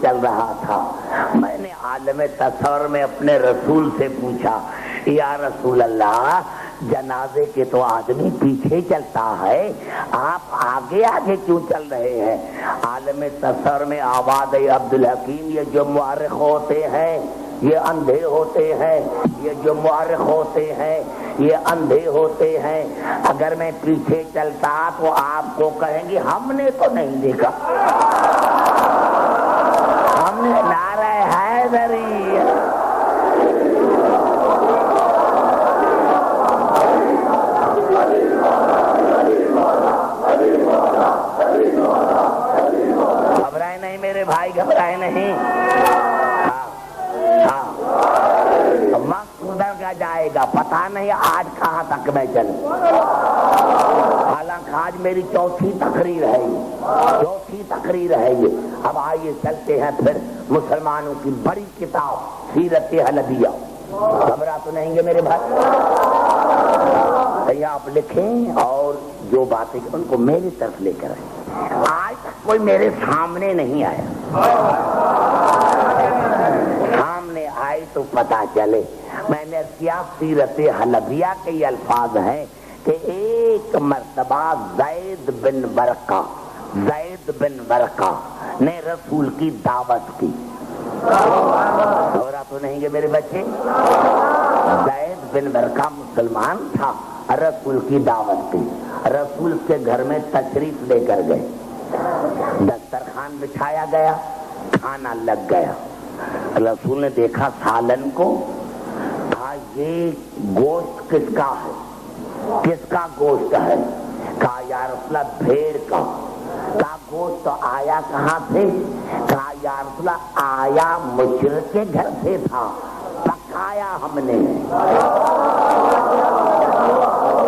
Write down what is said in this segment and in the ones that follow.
چل رہا تھا، میں نے عالم تصور میں اپنے رسول سے پوچھا، یا رسول اللہ جنازے کے تو آدمی پیچھے چلتا ہے، آپ آگے آگے کیوں چل رہے ہیں؟ عالم تصور میں آواز ہے، عبدالحکیم یہ جو مورخ ہوتے ہیں یہ اندھے ہوتے ہیں، یہ جو مورخ ہوتے ہیں یہ اندھے ہوتے ہیں، اگر میں پیچھے چلتا تو آپ کو کہیں گے ہم نے تو نہیں دیکھا، ہم نے نعرہ حیدری۔ گھبرائے نہیں میرے بھائی، گھبرائے نہیں، وقت گزر کا جائے گا، پتہ نہیں آج کہاں تک میں چلوں، حالانکہ آج میری چوتھی تقریر ہے یہ۔ اب آئیے چلتے ہیں پھر مسلمانوں کی بڑی کتاب سیرت حلبیہ۔ گھبرا تو نہیں گے میرے بھائی؟ آپ لکھیں اور جو باتیں ان کو میری طرف لے کر آئیں۔ آج تک کوئی میرے سامنے نہیں آیا، سامنے آئے تو پتا چلے۔ میں نے کیا سیرت حلبیہ کے یہ الفاظ ہیں کہ ایک مرتبہ زید بن ورقہ نے رسول کی دعوت کی، تو نہیں گے میرے بچے؟ زید بن ورقہ مسلمان تھا، رسول کی دعوت کی، رسول کے گھر میں تشریف لے کر گئے، دسترخوان بچھایا گیا، کھانا لگ گیا، رسول نے دیکھا سالن کو، کہا یہ گوشت کس کا ہے؟ کس کا گوشت ہے؟ کہا یا رسول اللہ بھیڑ کا۔ کہا گوشت تو آیا کہاں سے؟ کہا یا رسول اللہ آیا مشرک کے گھر سے تھا، پکایا ہم نے۔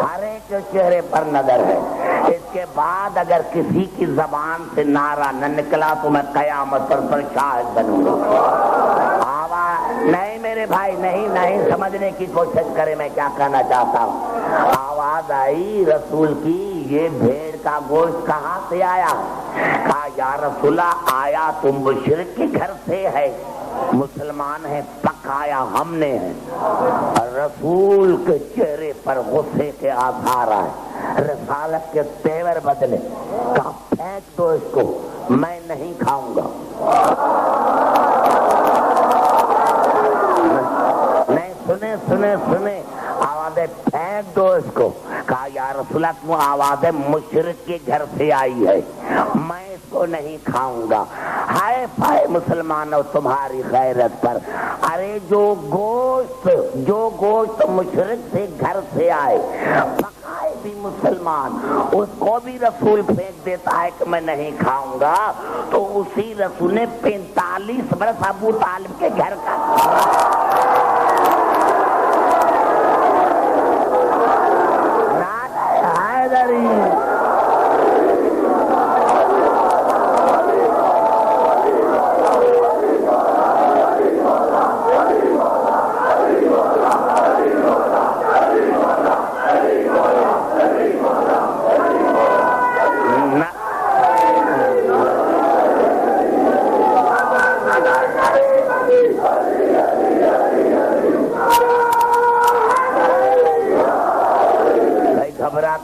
ہر ایک چہرے پر نظر ہے۔ اس کے بعد اگر کسی کی زبان سے نعرہ نہ نکلا تو میں قیامت پر شاہد بنوں گا۔ نہیں میرے بھائی، نہیں سمجھنے کی کوشش کرے میں کیا کہنا چاہتا ہوں۔ آواز آئی رسول کی، یہ بھیڑ کا گوشت کہاں سے آیا؟ کہا یا رسول اللہ آیا تو مشرک کے گھر سے ہے، مسلمان ہے، پکایا ہم نے ہے۔ رسول کے چہرے پر غصے کے آثار آئے، رسالت کے تیور بدلے، کہا پھینک دو اس کو، میں نہیں کھاؤں گا۔ نہیں سنے آوازیں، پھینک دو اس کو۔ کہا یا رسول اللہ تم آوازیں مشرک کے گھر سے آئی ہے، میں اس کو نہیں کھاؤں گا۔ ہائے پائے مسلمانوں تمہاری غیرت پر۔ ارے جو گوشت مشرک سے گھر سے آئے، پکائے بھی مسلمان، اس کو بھی رسول پھینک دیتا ہے کہ میں نہیں کھاؤں گا، تو اسی رسول نے 45 برس ابو طالب کے گھر کا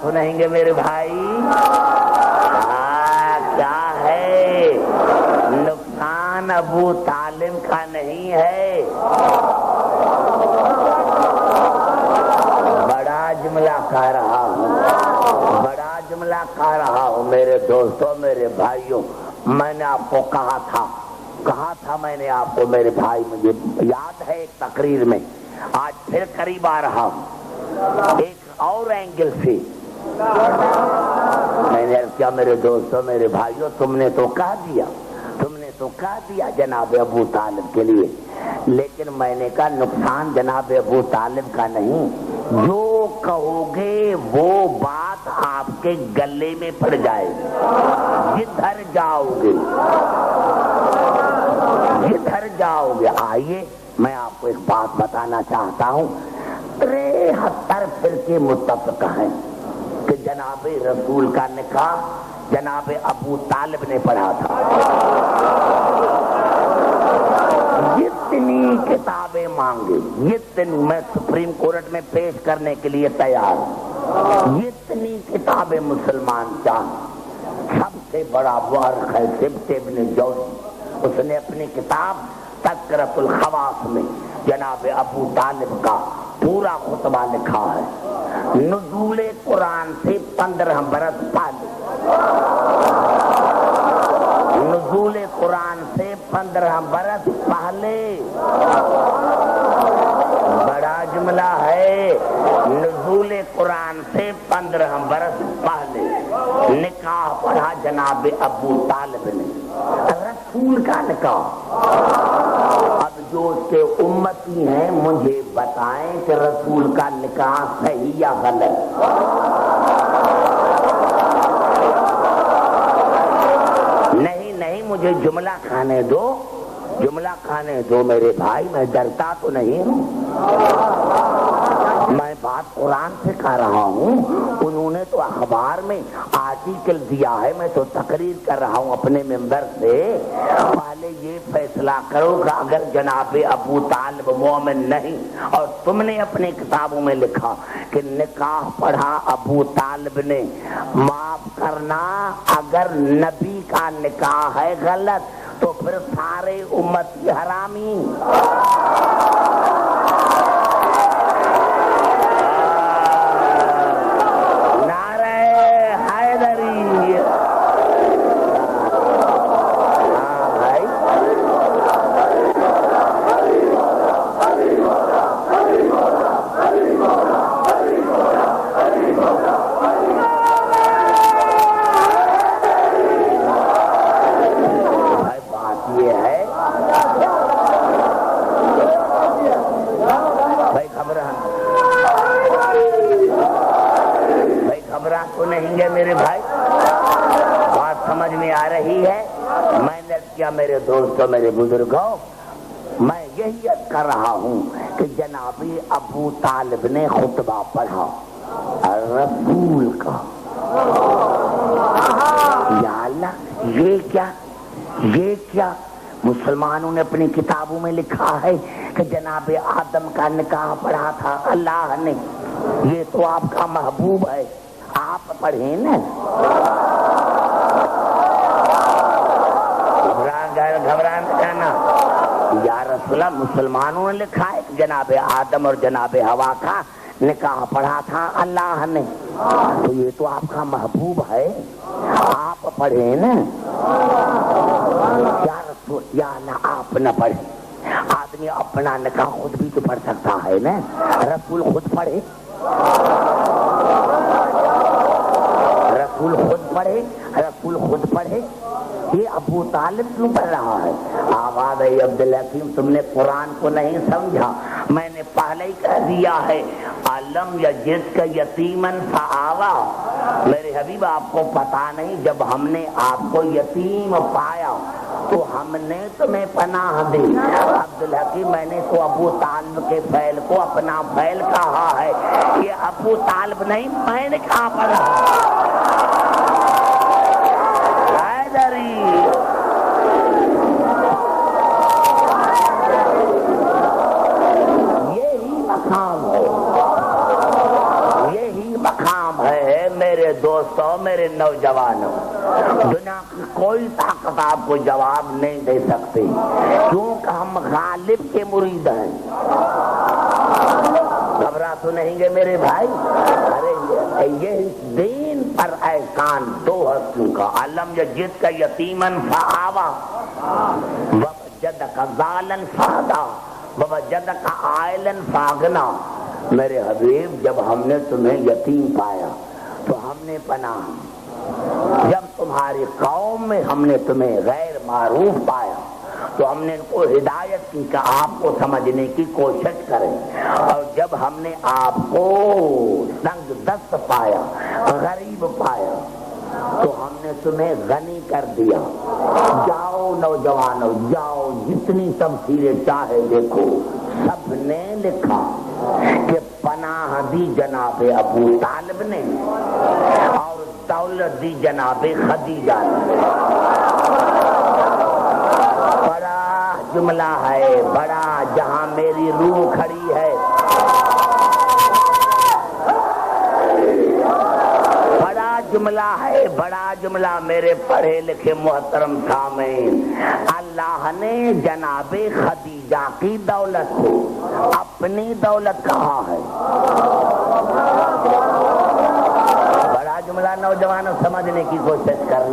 تو نہیں گے میرے بھائی؟ کیا ہے نقصان ابو طالب کا نہیں ہے، بڑا جملہ کہہ رہا ہوں میرے دوستوں، میرے بھائیوں۔ میں نے آپ کو کہا تھا میں نے آپ کو میرے بھائی، مجھے یاد ہے ایک تقریر میں، آج پھر قریب آ رہا ہوں ایک اور اینگل سے۔ میں نے کیا میرے دوستوں میرے بھائیوں، تم نے تو کہہ دیا جناب ابو طالب کے لیے، لیکن میں نے کہا نقصان جناب ابو طالب کا نہیں، جو کہو گے وہ بات آپ کے گلے میں پڑ جائے، جدھر جاؤ گے۔ آئیے میں آپ کو ایک بات بتانا چاہتا ہوں، 73 فرقے متفق ہیں کہ جناب رسول کا نکاح جناب ابو طالب نے پڑھا تھا۔ کتابیں مانگے اتنی میں سپریم کورٹ میں پیش کرنے کے لیے تیار ہوں، اتنی کتابیں مسلمان چاہیں۔ سب سے بڑا مورخ ہے سبط ابن جوزی، اس نے اپنی کتاب تذکرۃ الخواص میں جناب ابو طالب کا پورا خطبہ لکھا ہے، نزول قرآن سے 15 برس پہلے، نزول قرآن سے 15 برس پہلے، بڑا جملہ ہے، نزول قرآن سے 15 برس پہلے نکاح پڑھا جناب ابو طالب نے، رسول کا نکاح۔ اب جو اس کے امتی ہیں مجھے بتائیں کہ رسول کا نکاح صحیح یا غلط؟ نہیں مجھے جملہ کھانے دو، جملہ کھانے دو میرے بھائی، میں ڈرتا تو نہیں ہوں، میں بات قرآن سے کر رہا ہوں، انہوں نے تو اخبار میں آرٹیکل دیا ہے، میں تو تقریر کر رہا ہوں اپنے ممبر سے۔ پہلے یہ فیصلہ کرو کہ اگر جناب ابو طالب مومن نہیں، اور تم نے اپنی کتابوں میں لکھا کہ نکاح پڑھا ابو طالب نے، معاف کرنا اگر نبی کا نکاح ہے غلط تو پھر سارے امتی حرامی۔ میرے بھائی بات سمجھ میں آ رہی ہے؟ میں نے کیا میرے دوستوں میرے بزرگوں، میں یہی عرض کر رہا ہوں کہ جناب ابو طالب نے خطبہ پڑھا رسول کا۔ یا اللہ، یہ کیا مسلمانوں نے اپنی کتابوں میں لکھا ہے کہ جناب آدم کا نکاح پڑھا تھا اللہ نے، یہ تو آپ کا محبوب ہے، آپ پڑھیں نا۔ گھبران جانا یا رسول اللہ، مسلمانوں نے لکھا ہے کہ جناب آدم اور جناب حوا کا نکاح پڑھا تھا اللہ نے، تو یہ تو آپ کا محبوب ہے، آپ پڑھیں نا۔ یا رسول یا اللہ آپ نہ پڑھیں، آدمی اپنا نکاح خود بھی تو پڑھ سکتا ہے نا، رسول خود پڑھے، رسول خود پڑھے، یہ ابو طالب کیوں پڑھ رہا ہے؟ آواز ہے عبدالحکیم، تم نے قرآن کو نہیں سمجھا، میں نے پہلے ہی کہہ دیا ہے علم یجد کا یتیمن فآوا۔ میرے حبیب آپ کو پتا نہیں، جب ہم نے آپ کو یتیم پایا تو ہم نے تمہیں پناہ دی۔ عبدالحکیم میں نے تو ابو طالب کے فعل کو اپنا فعل کہا ہے، یہ ابو طالب نہیں، میں نے کہا پڑھا۔ یہی مقام ہے میرے دوستوں میرے نوجوانوں، دنیا کی کوئی طاقت آپ کو جواب نہیں دے سکتی، کیونکہ ہم غالب کے مرید ہیں۔ گھبرا تو نہیں گے میرے بھائی؟ ارے یہ دین پر احسان دو ہستیوں کا، علم یجد کا یتیمن فآوا ووجدک ضالن فہدا ووجدک عائلن فاغنا۔ میرے حبیب جب ہم نے تمہیں یتیم پایا تو ہم نے پناہ، جب تمہاری قوم میں ہم نے تمہیں غیر معروف پایا تو ہم نے ان کو ہدایت کی کہ آپ کو سمجھنے کی کوشش کریں، اور جب ہم نے آپ کو تنگ دست پایا، غریب پایا تو ہم نے تمہیں غنی کر دیا۔ جاؤ نوجوانوں جاؤ، جتنی تفسیریں چاہے دیکھو، سب نے لکھا کہ پناہ دی جناب ابو طالب نے اور دولت دی جناب خدیجہ نے۔ بڑا جملہ ہے بڑا جہاں میری روح کھڑی ہے، بڑا جملہ ہے، بڑا جملہ میرے پڑھے لکھے محترم سامعین۔ اللہ نے جناب خدیجہ کی دولت کو اپنی دولت کہا ہے۔ بڑا جملہ نوجوانوں سمجھنے کی کوشش کرنا۔